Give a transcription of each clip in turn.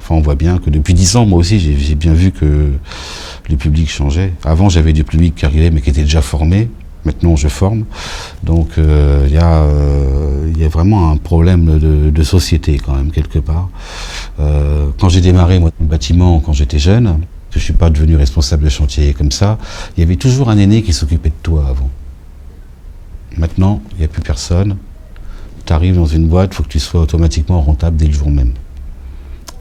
Enfin, on voit bien que depuis 10 ans, moi aussi, j'ai bien vu que le public changeait. Avant, j'avais du public qui arrivait, mais qui était déjà formé. Maintenant, je forme. Donc, il y a vraiment un problème de société, quand même, quelque part. Quand j'ai démarré, moi, le bâtiment, quand j'étais jeune, je ne suis pas devenu responsable de chantier comme ça, il y avait toujours un aîné qui s'occupait de toi avant. Maintenant, il n'y a plus personne. Tu arrives dans une boîte, il faut que tu sois automatiquement rentable dès le jour même.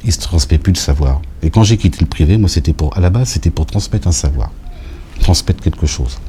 Il ne se transmet plus de savoir. Et quand j'ai quitté le privé, moi, à la base, c'était pour transmettre un savoir, transmettre quelque chose.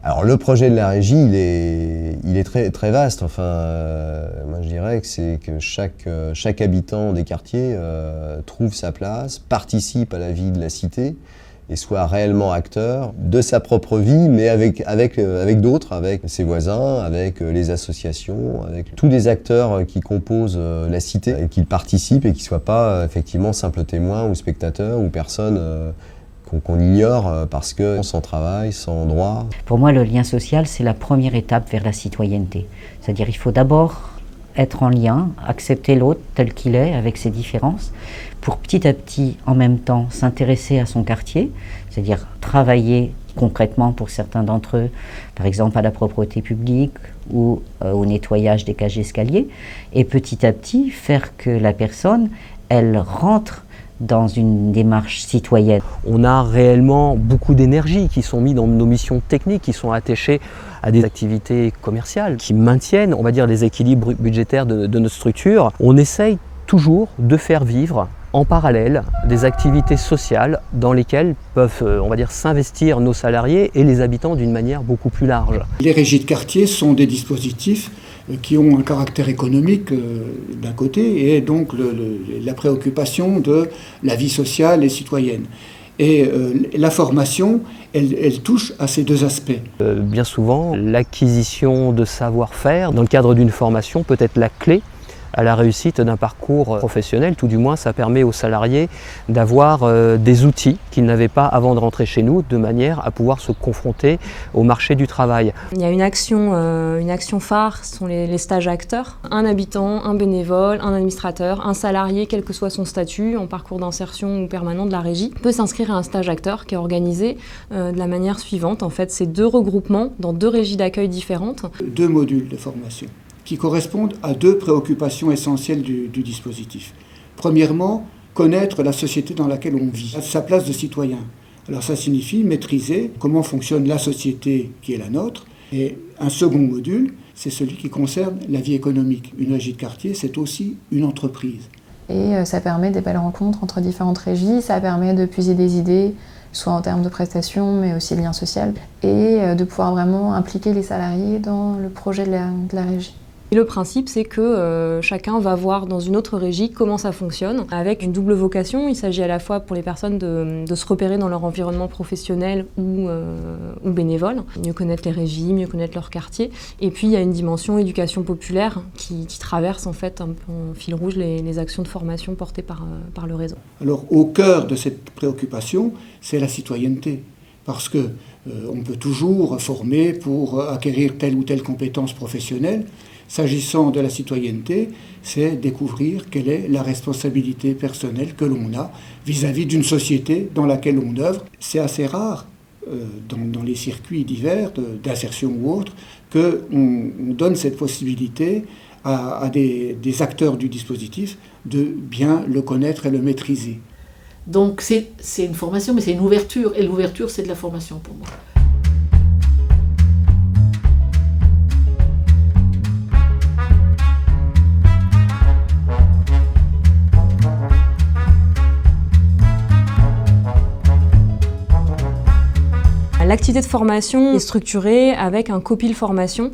Alors le projet de la régie, il est très, très vaste. Enfin, moi je dirais que chaque habitant des quartiers trouve sa place, participe à la vie de la cité et soit réellement acteur de sa propre vie, mais avec d'autres, avec ses voisins, avec les associations, avec tous les acteurs qui composent la cité, et qu'ils participent et qu'ils ne soient pas effectivement simples témoins ou spectateurs ou personnes qu'on ignore parce que sans travail, sans droit. Pour moi, le lien social, c'est la première étape vers la citoyenneté. C'est-à-dire il faut d'abord être en lien, accepter l'autre tel qu'il est, avec ses différences, pour petit à petit, en même temps, s'intéresser à son quartier, c'est-à-dire travailler concrètement pour certains d'entre eux, par exemple à la propreté publique ou au nettoyage des cages d'escalier, et petit à petit faire que la personne, elle rentre dans une démarche citoyenne. On a réellement beaucoup d'énergie qui sont mises dans nos missions techniques, qui sont attachées à des activités commerciales, qui maintiennent, on va dire, les équilibres budgétaires de notre structure. On essaye toujours de faire vivre en parallèle des activités sociales dans lesquelles peuvent, on va dire, s'investir nos salariés et les habitants d'une manière beaucoup plus large. Les régies de quartier sont des dispositifs qui ont un caractère économique d'un côté et donc la préoccupation de la vie sociale et citoyenne. Et la formation, elle touche à ces deux aspects. Bien souvent, l'acquisition de savoir-faire dans le cadre d'une formation peut être la clé à la réussite d'un parcours professionnel. Tout du moins, ça permet aux salariés d'avoir des outils qu'ils n'avaient pas avant de rentrer chez nous, de manière à pouvoir se confronter au marché du travail. Il y a une action phare, ce sont les stages acteurs. Un habitant, un bénévole, un administrateur, un salarié, quel que soit son statut, en parcours d'insertion ou permanent de la régie, peut s'inscrire à un stage acteur qui est organisé de la manière suivante. En fait, c'est 2 regroupements dans 2 régies d'accueil différentes. 2 modules de formation qui correspondent à 2 préoccupations essentielles du dispositif. Premièrement, connaître la société dans laquelle on vit, sa place de citoyen. Alors ça signifie maîtriser comment fonctionne la société qui est la nôtre. Et un second module, c'est celui qui concerne la vie économique. Une régie de quartier, c'est aussi une entreprise. Et ça permet des belles rencontres entre différentes régies, ça permet de puiser des idées, soit en termes de prestations, mais aussi de lien social, et de pouvoir vraiment impliquer les salariés dans le projet de la régie. Et le principe, c'est que chacun va voir dans une autre régie comment ça fonctionne, avec une double vocation. Il s'agit à la fois pour les personnes de se repérer dans leur environnement professionnel ou bénévole, mieux connaître les régies, mieux connaître leur quartier. Et puis il y a une dimension éducation populaire qui traverse en fait un peu en fil rouge les actions de formation portées par le réseau. Alors au cœur de cette préoccupation, c'est la citoyenneté. Parce que on peut toujours former pour acquérir telle ou telle compétence professionnelle. S'agissant de la citoyenneté, c'est découvrir quelle est la responsabilité personnelle que l'on a vis-à-vis d'une société dans laquelle on œuvre. C'est assez rare dans les circuits divers d'insertion ou autres qu'on donne cette possibilité à des acteurs du dispositif de bien le connaître et le maîtriser. Donc c'est une formation, mais c'est une ouverture, et l'ouverture c'est de la formation pour moi. L'activité de formation est structurée avec un copil formation.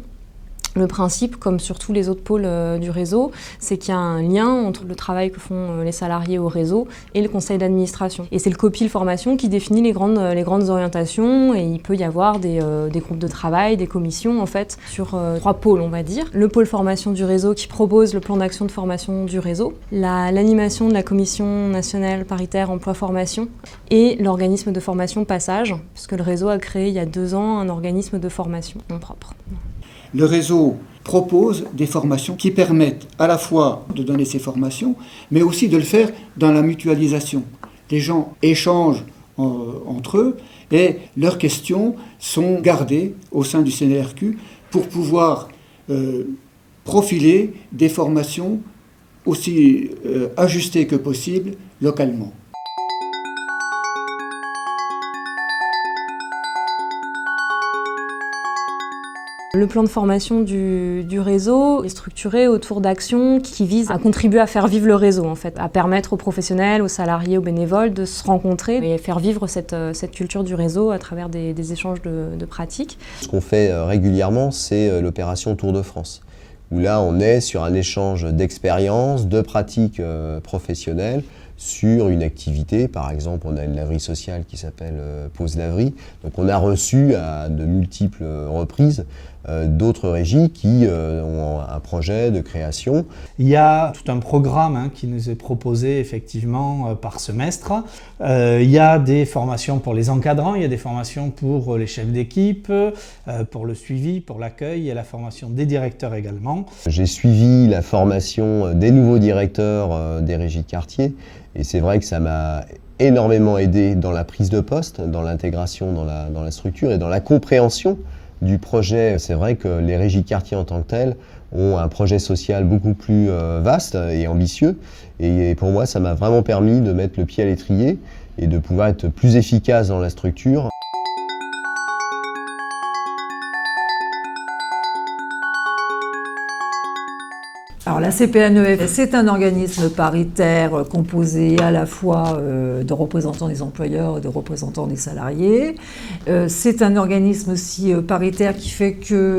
Le principe, comme sur tous les autres pôles du réseau, c'est qu'il y a un lien entre le travail que font les salariés au réseau et le conseil d'administration. Et c'est le copil formation qui définit les grandes orientations, et il peut y avoir des groupes de travail, des commissions en fait, sur 3 pôles on va dire. Le pôle formation du réseau qui propose le plan d'action de formation du réseau, l'animation de la commission nationale paritaire emploi-formation et l'organisme de formation Passage, puisque le réseau a créé il y a 2 ans un organisme de formation non propre. Le réseau propose des formations qui permettent à la fois de donner ces formations, mais aussi de le faire dans la mutualisation. Les gens échangent entre eux et leurs questions sont gardées au sein du CNRQ pour pouvoir profiler des formations aussi ajustées que possible localement. Le plan de formation du réseau est structuré autour d'actions qui visent à contribuer à faire vivre le réseau, en fait, à permettre aux professionnels, aux salariés, aux bénévoles de se rencontrer et faire vivre cette culture du réseau à travers des échanges de pratiques. Ce qu'on fait régulièrement, c'est l'opération Tour de France, où là on est sur un échange d'expériences, de pratiques professionnelles, sur une activité. Par exemple, on a une laverie sociale qui s'appelle Pause Laverie. Donc on a reçu à de multiples reprises d'autres régies qui ont un projet de création. Il y a tout un programme qui nous est proposé effectivement par semestre. Il y a des formations pour les encadrants, il y a des formations pour les chefs d'équipe, pour le suivi, pour l'accueil, il y a la formation des directeurs également. J'ai suivi la formation des nouveaux directeurs des régies de quartier, et c'est vrai que ça m'a énormément aidé dans la prise de poste, dans l'intégration dans la structure et dans la compréhension du projet. C'est vrai que les régies de quartier en tant que telles ont un projet social beaucoup plus vaste et ambitieux, et pour moi ça m'a vraiment permis de mettre le pied à l'étrier et de pouvoir être plus efficace dans la structure. Alors la CPNEF, c'est un organisme paritaire composé à la fois de représentants des employeurs et de représentants des salariés. C'est un organisme aussi paritaire qui fait que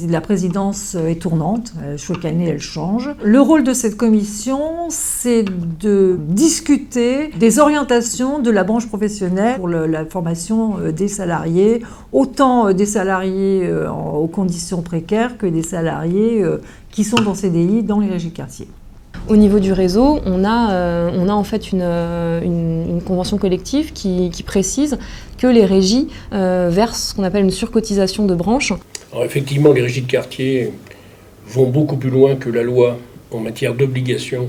la présidence est tournante. Chaque année, elle change. Le rôle de cette commission, c'est de discuter des orientations de la branche professionnelle pour la formation des salariés, autant des salariés aux conditions précaires que des salariés qui sont en CDI dans les régies de quartier. Au niveau du réseau, on a en fait une convention collective qui précise que les régies versent ce qu'on appelle une surcotisation de branche. Alors effectivement, les régies de quartier vont beaucoup plus loin que la loi en matière d'obligation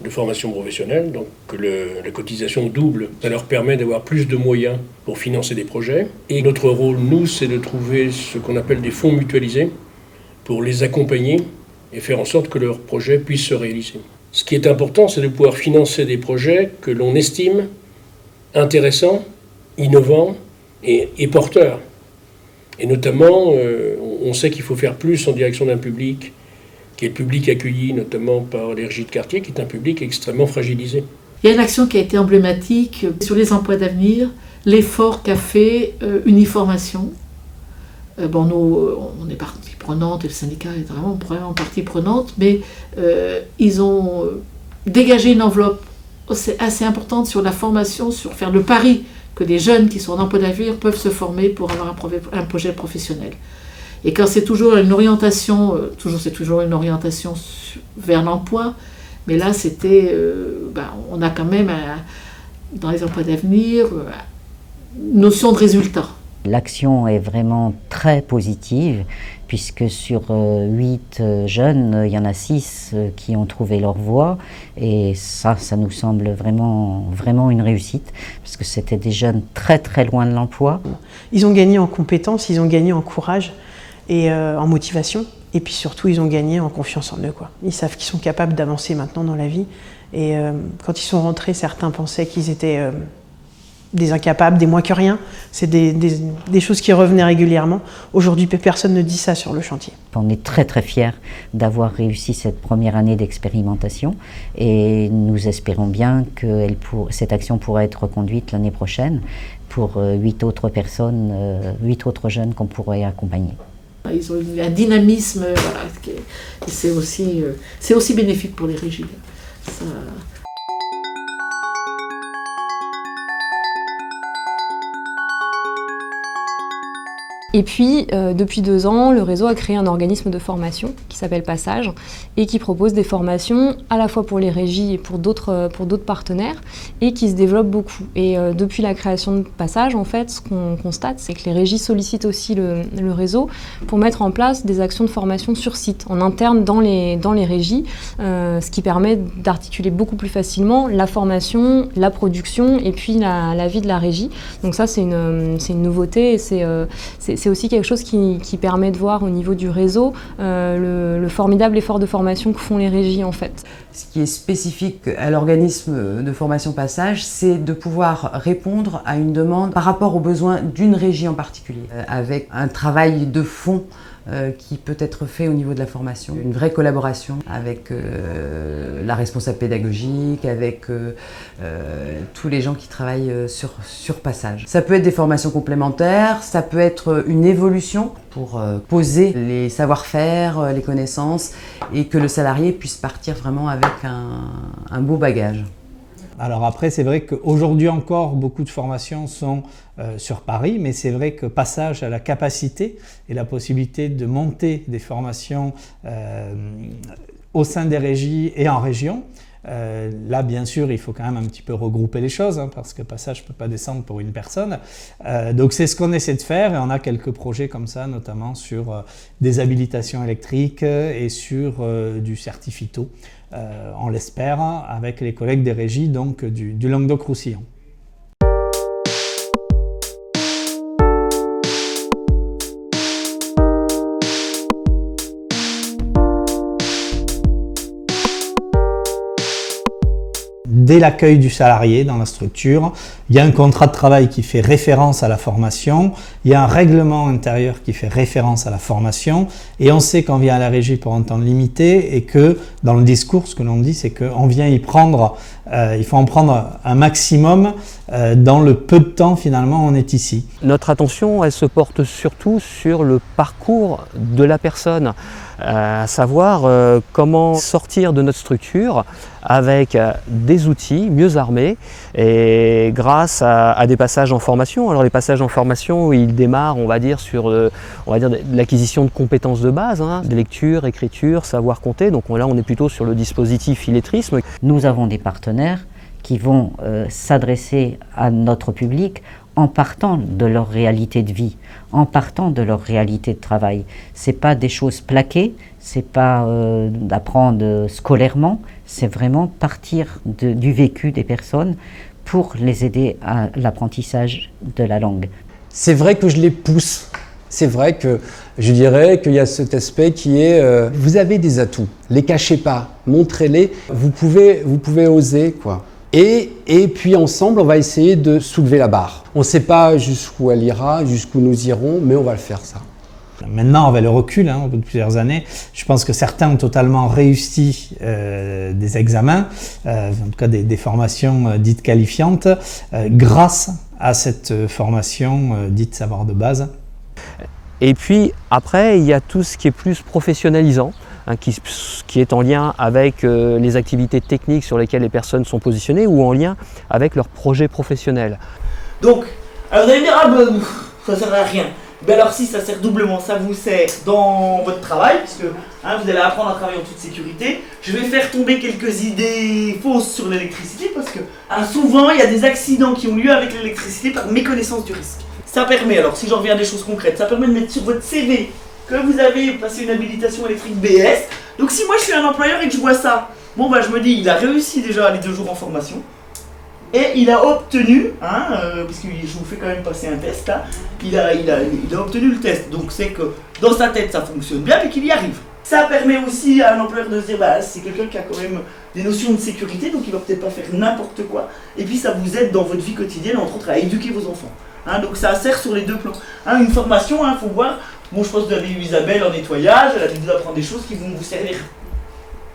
de formation professionnelle, donc que la cotisation double, ça leur permet d'avoir plus de moyens pour financer des projets. Et notre rôle, nous, c'est de trouver ce qu'on appelle des fonds mutualisés pour les accompagner et faire en sorte que leurs projets puissent se réaliser. Ce qui est important, c'est de pouvoir financer des projets que l'on estime intéressants, innovants et porteurs. Et notamment, on sait qu'il faut faire plus en direction d'un public qui est le public accueilli notamment par les régies de quartier, qui est un public extrêmement fragilisé. Il y a une action qui a été emblématique sur les emplois d'avenir, l'effort qu'a fait Uniformation. On est partie prenante, et le syndicat est vraiment partie prenante, mais ils ont dégagé une enveloppe assez importante sur la formation, sur faire le pari que des jeunes qui sont en emploi d'avenir peuvent se former pour avoir un projet professionnel. Et quand c'est toujours une orientation, c'est toujours une orientation vers l'emploi, mais là c'était, on a quand même dans les emplois d'avenir une notion de résultat. L'action est vraiment très positive, puisque sur 8 jeunes, il y en a 6 qui ont trouvé leur voie, et ça nous semble vraiment une réussite, parce que c'était des jeunes très très loin de l'emploi. Ils ont gagné en compétences, ils ont gagné en courage et en motivation, et puis surtout ils ont gagné en confiance en eux, quoi. Ils savent qu'ils sont capables d'avancer maintenant dans la vie, et quand ils sont rentrés, certains pensaient qu'ils étaient des incapables, des moins que rien. C'est des choses qui revenaient régulièrement. Aujourd'hui, personne ne dit ça sur le chantier. On est très très fiers d'avoir réussi cette première année d'expérimentation et nous espérons bien que cette action pourra être reconduite l'année prochaine pour 8 autres personnes, 8 autres jeunes qu'on pourrait accompagner. Ils ont un dynamisme, voilà, et c'est aussi bénéfique pour les régies. Ça... Et puis, depuis 2 ans, le réseau a créé un organisme de formation qui s'appelle Passage et qui propose des formations à la fois pour les régies et pour d'autres partenaires et qui se développe beaucoup. Et depuis la création de Passage, en fait, ce qu'on constate, c'est que les régies sollicitent aussi le réseau pour mettre en place des actions de formation sur site, en interne dans les régies, ce qui permet d'articuler beaucoup plus facilement la formation, la production et puis la vie de la régie. Donc ça, c'est une nouveauté et c'est aussi quelque chose qui permet de voir au niveau du réseau le formidable effort de formation que font les régies en fait. Ce qui est spécifique à l'organisme de formation Passage, c'est de pouvoir répondre à une demande par rapport aux besoins d'une régie en particulier, avec un travail de fond qui peut être fait au niveau de la formation, une vraie collaboration avec la responsable pédagogique, avec tous les gens qui travaillent sur Passage. Ça peut être des formations complémentaires, ça peut être une évolution pour poser les savoir-faire, les connaissances et que le salarié puisse partir vraiment avec un beau bagage. Alors après, c'est vrai qu'aujourd'hui encore, beaucoup de formations sont sur Paris, mais c'est vrai que Passage a la capacité et la possibilité de monter des formations au sein des régies et en région. Là, bien sûr, il faut quand même un petit peu regrouper les choses, hein, parce que Passage ne peut pas descendre pour une personne. Donc c'est ce qu'on essaie de faire et on a quelques projets comme ça, notamment sur des habilitations électriques et sur du certifito. On l'espère, avec les collègues des régies donc, du Languedoc-Roussillon. Dès l'accueil du salarié dans la structure, il y a un contrat de travail qui fait référence à la formation, il y a un règlement intérieur qui fait référence à la formation et on sait qu'on vient à la régie pour un temps limité et que dans le discours, ce que l'on dit, c'est qu'on vient y prendre, il faut en prendre un maximum dans le peu de temps finalement on est ici. Notre attention, elle se porte surtout sur le parcours de la personne, à savoir comment sortir de notre structure avec des outils mieux armés et grâce à des passages en formation. Alors les passages en formation, ils démarrent, on va dire, sur de l'acquisition de compétences de base, hein, de lecture, écriture, savoir compter. Donc là, on est plutôt sur le dispositif illettrisme. Nous avons des partenaires qui vont s'adresser à notre public en partant de leur réalité de vie, en partant de leur réalité de travail. Ce n'est pas des choses plaquées, ce n'est pas d'apprendre scolairement, c'est vraiment partir du vécu des personnes pour les aider à l'apprentissage de la langue. C'est vrai que je les pousse. C'est vrai que je dirais qu'il y a cet aspect qui est vous avez des atouts, les cachez pas, montrez-les, vous pouvez oser quoi. Et puis ensemble, on va essayer de soulever la barre. On ne sait pas jusqu'où elle ira, jusqu'où nous irons, mais on va le faire ça. Maintenant, avec le recul, au bout de plusieurs années, je pense que certains ont totalement réussi des examens, en tout cas des formations dites qualifiantes, grâce à cette formation dite savoir de base. Et puis après, il y a tout ce qui est plus professionnalisant, hein, qui est en lien avec les activités techniques sur lesquelles les personnes sont positionnées ou en lien avec leur projet professionnel. Donc, alors vous allez me dire, ça sert à rien. Ben alors si, ça sert doublement, ça vous sert dans votre travail, puisque vous allez apprendre à travailler en toute sécurité. Je vais faire tomber quelques idées fausses sur l'électricité, parce que souvent il y a des accidents qui ont lieu avec l'électricité par méconnaissance du risque. Ça permet, alors si j'en reviens à des choses concrètes, ça permet de mettre sur votre CV que vous avez passé une habilitation électrique BS. Donc si moi je suis un employeur et que je vois ça, bon bah je me dis, il a réussi déjà les 2 jours en formation. Et il a obtenu, parce que je vous fais quand même passer un test, là, il a obtenu le test. Donc c'est que dans sa tête ça fonctionne bien et qu'il y arrive. Ça permet aussi à un employeur de se dire, bah, c'est quelqu'un qui a quand même des notions de sécurité, donc il va peut-être pas faire n'importe quoi. Et puis ça vous aide dans votre vie quotidienne, entre autres, à éduquer vos enfants. Hein, donc ça sert sur les deux plans. Hein, une formation, il faut voir, bon je pense que vous avez eu Isabelle en nettoyage, elle a dû vous apprendre des choses qui vont vous servir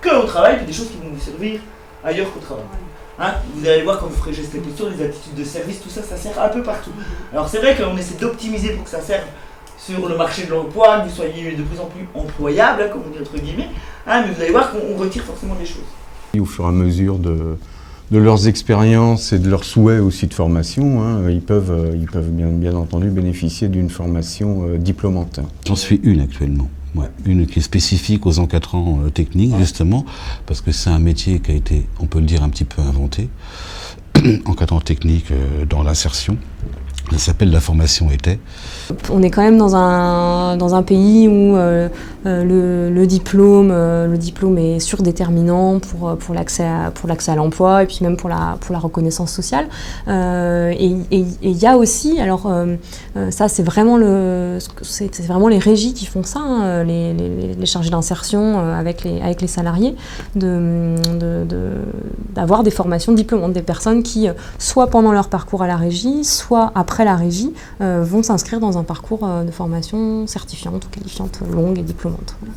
que au travail, puis des choses qui vont vous servir ailleurs qu'au travail. Hein, vous allez voir quand vous ferez gestes et postures, les attitudes de service, tout ça, ça sert un peu partout. Alors c'est vrai qu'on essaie d'optimiser pour que ça serve sur le marché de l'emploi, que vous soyez de plus en plus employable, hein, comme on dit entre guillemets, hein, mais vous allez voir qu'on retire forcément des choses. Au fur et à mesure de leurs expériences et de leurs souhaits aussi de formation, hein, ils peuvent bien entendu bénéficier d'une formation diplômante. J'en suis une actuellement. Ouais, une qui est spécifique aux encadrants techniques, justement, parce que c'est un métier qui a été, on peut le dire, un petit peu inventé. Encadrant technique dans l'insertion. Ça s'appelle la formation été. On est quand même dans un pays où le diplôme est surdéterminant pour l'accès à l'emploi et puis même pour la reconnaissance sociale. Et il y a aussi, alors ça c'est vraiment les régies qui font ça, hein, les chargés d'insertion avec les salariés, d'avoir des formations diplômantes, des personnes qui, soit pendant leur parcours à la régie, soit après la régie, vont s'inscrire dans un parcours de formation certifiante ou qualifiante longue et diplômante. Voilà.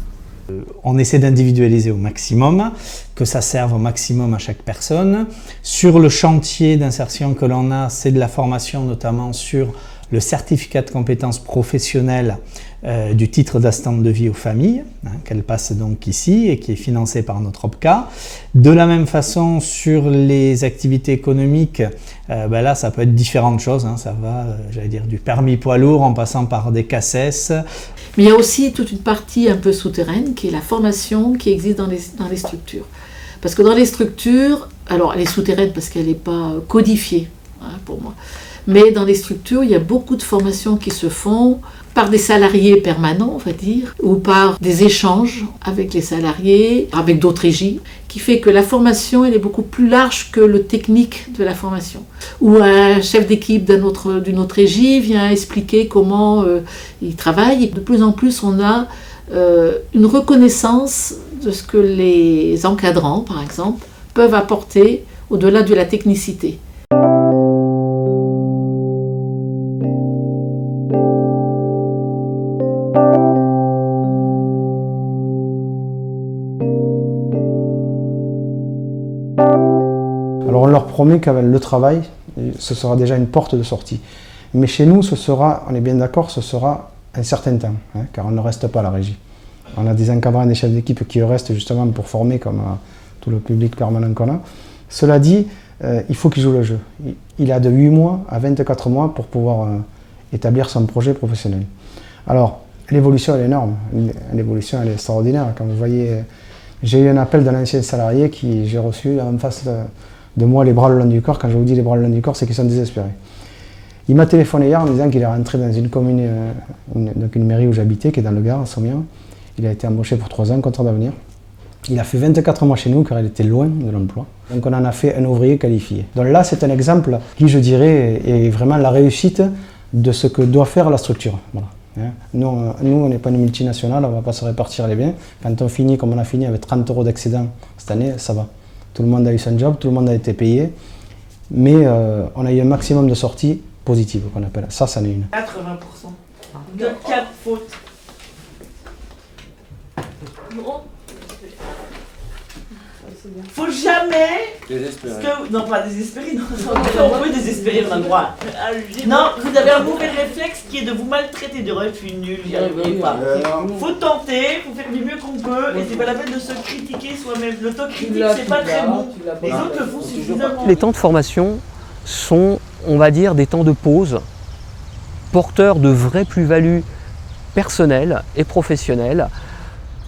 On essaie d'individualiser au maximum, que ça serve au maximum à chaque personne. Sur le chantier d'insertion que l'on a, c'est de la formation notamment sur le certificat de compétences professionnelles du titre d'assistante de vie aux familles, hein, qu'elle passe donc ici et qui est financé par notre OPCA. De la même façon, sur les activités économiques, là ça peut être différentes choses, hein, ça va, j'allais dire, du permis poids lourd en passant par des CACES. Mais il y a aussi toute une partie un peu souterraine qui est la formation qui existe dans les structures. Parce que dans les structures, alors elle est souterraine parce qu'elle n'est pas codifiée, hein, pour moi, mais dans les structures, il y a beaucoup de formations qui se font par des salariés permanents, on va dire, ou par des échanges avec les salariés, avec d'autres régies, qui fait que la formation, elle est beaucoup plus large que le technique de la formation. Ou un chef d'équipe d'une autre régie vient expliquer comment il travaille. Et de plus en plus, on a une reconnaissance de ce que les encadrants, par exemple, peuvent apporter au-delà de la technicité. Alors on leur promet qu'avec le travail, ce sera déjà une porte de sortie. Mais chez nous, ce sera, on est bien d'accord, ce sera un certain temps, hein, car on ne reste pas à la régie. On a des encadrants et des chefs d'équipe qui restent justement pour former comme tout le public permanent qu'on a. Cela dit, il faut qu'il joue le jeu. Il a de 8 mois à 24 mois pour pouvoir établir son projet professionnel. Alors, l'évolution elle est énorme, l'évolution elle est extraordinaire. Quand vous voyez, j'ai eu un appel d'un ancien salarié qui j'ai reçu en face de moi les bras le long du corps. Quand je vous dis les bras le long du corps, c'est qu'ils sont désespérés. Il m'a téléphoné hier en me disant qu'il est rentré dans une commune, donc une mairie où j'habitais, qui est dans le Gard, à Sommières. Il a été embauché pour 3 ans, contrat d'avenir. Il a fait 24 mois chez nous car il était loin de l'emploi. Donc on en a fait un ouvrier qualifié. Donc là, c'est un exemple qui, je dirais, est vraiment la réussite de ce que doit faire la structure. Voilà. Nous, on n'est pas une multinationale, on ne va pas se répartir les biens. Quand on finit, comme on a fini avec 30 € d'excédent cette année, ça va. Tout le monde a eu son job, tout le monde a été payé, mais on a eu un maximum de sorties positives, qu'on appelle. Ça en est une. 80%. De 4 fautes. Non. Faut jamais... Désespérer. Non, pas désespérer, non. On peut désespérer, on a le droit. Non, vous avez un mauvais réflexe qui est de vous maltraiter, de dire je suis nul, j'y arriverai pas. Faut tenter, faut faire du mieux qu'on peut, et c'est pas la peine de se critiquer soi-même. L'autocritique, c'est pas très bon. Les autres le font suffisamment. Les temps de formation sont, on va dire, des temps de pause, porteurs de vraies plus-values personnelles et professionnelles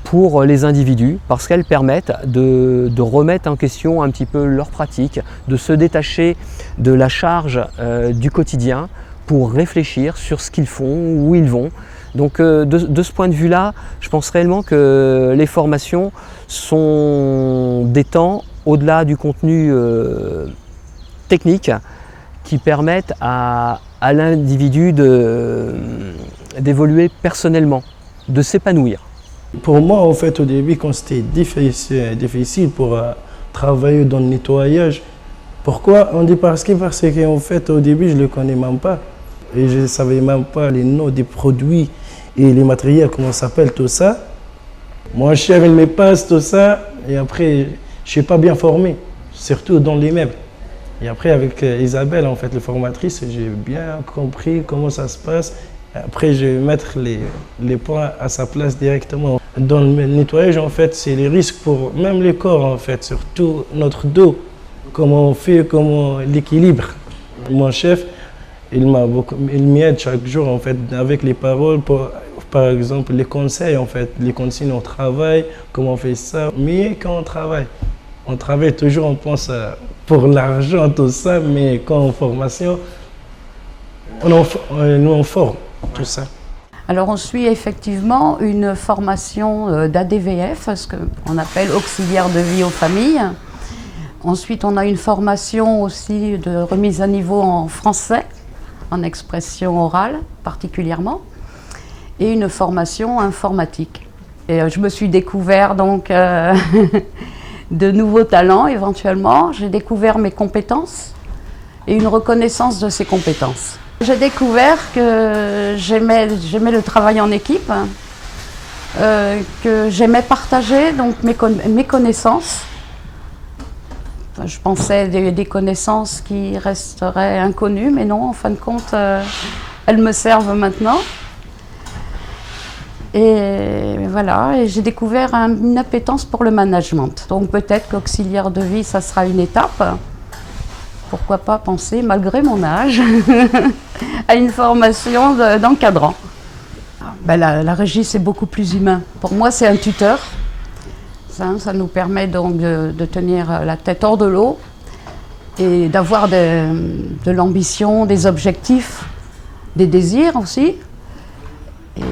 pour les individus, parce qu'elles permettent de remettre en question un petit peu leur pratique, de se détacher de la charge du quotidien pour réfléchir sur ce qu'ils font, où ils vont. Donc de ce point de vue-là, je pense réellement que les formations sont des temps, au-delà du contenu technique, qui permettent à l'individu d'évoluer personnellement, de s'épanouir. Pour moi, en fait, au début, quand c'était difficile pour travailler dans le nettoyage, pourquoi on dit parce qu'en fait, au début, je ne le connais même pas. Et je ne savais même pas les noms des produits et les matériels, comment ça s'appelle, tout ça. Mon chef, il me passe tout ça, et après, je ne suis pas bien formé, surtout dans les meubles. Et après, avec Isabelle, en fait, la formatrice, j'ai bien compris comment ça se passe. Après, je vais mettre les points à sa place directement. Dans le nettoyage, en fait, c'est les risques pour même le corps, en fait, surtout notre dos. Comment on fait, comment l'équilibre. Mon chef, il m'aide chaque jour, en fait, avec les paroles, par exemple, les conseils, en fait, les consignes au travail, comment on fait ça. Mais quand on travaille toujours, on pense pour l'argent, tout ça, mais quand en formation, on forme tout ça. Alors on suit effectivement une formation d'ADVF, ce qu'on appelle auxiliaire de vie aux familles. Ensuite on a une formation aussi de remise à niveau en français, en expression orale particulièrement, et une formation informatique. Et je me suis découvert donc de nouveaux talents éventuellement. J'ai découvert mes compétences et une reconnaissance de ces compétences. J'ai découvert que j'aimais le travail en équipe, que j'aimais partager donc mes connaissances. Enfin, je pensais des connaissances qui resteraient inconnues, mais non, en fin de compte, elles me servent maintenant. Et voilà, et j'ai découvert une appétence pour le management. Donc peut-être qu'auxiliaire de vie, ça sera une étape. Pourquoi pas penser, malgré mon âge, à une formation d'encadrant. Ben, la régie, c'est beaucoup plus humain. Pour moi, c'est un tuteur. Ça nous permet donc de tenir la tête hors de l'eau et d'avoir de l'ambition, des objectifs, des désirs aussi. Et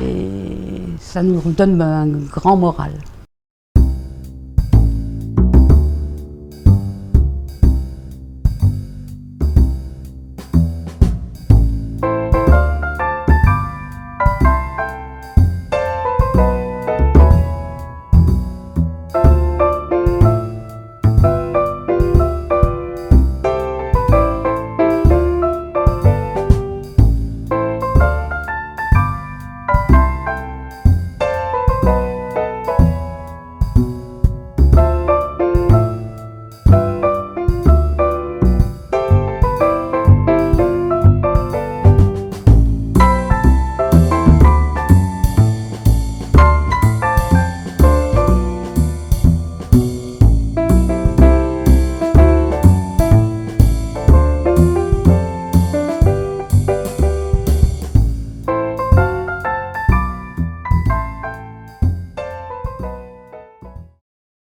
ça nous donne un grand moral.